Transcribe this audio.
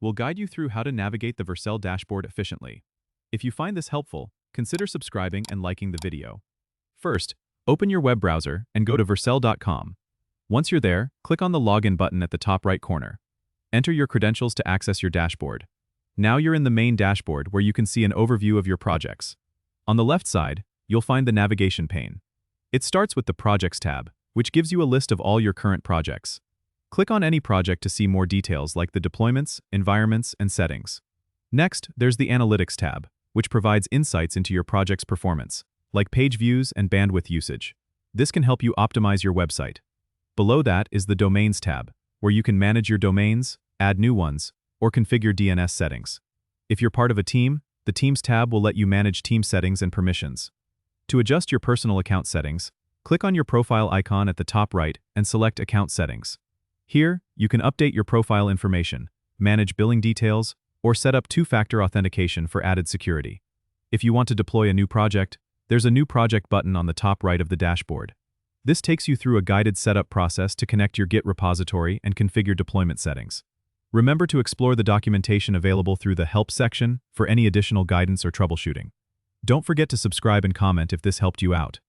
we'll guide you through how to navigate the Vercel dashboard efficiently. If you find this helpful, consider subscribing and liking the video. First, open your web browser and go to vercel.com. Once you're there, click on the Login button at the top right corner. Enter your credentials to access your dashboard. Now you're in the main dashboard where you can see an overview of your projects. On the left side, you'll find the navigation pane. It starts with the Projects tab, which gives you a list of all your current projects. Click on any project to see more details like the deployments, environments, and settings. Next, there's the Analytics tab, which provides insights into your project's performance, like page views and bandwidth usage. This can help you optimize your website. Below that is the Domains tab, where you can manage your domains, add new ones, or configure DNS settings. If you're part of a team, the Teams tab will let you manage team settings and permissions. To adjust your personal account settings, click on your profile icon at the top right and select Account Settings. Here, you can update your profile information, manage billing details, or set up two-factor authentication for added security. If you want to deploy a new project, there's a New Project button on the top right of the dashboard. This takes you through a guided setup process to connect your Git repository and configure deployment settings. Remember to explore the documentation available through the Help section for any additional guidance or troubleshooting. Don't forget to subscribe and comment if this helped you out.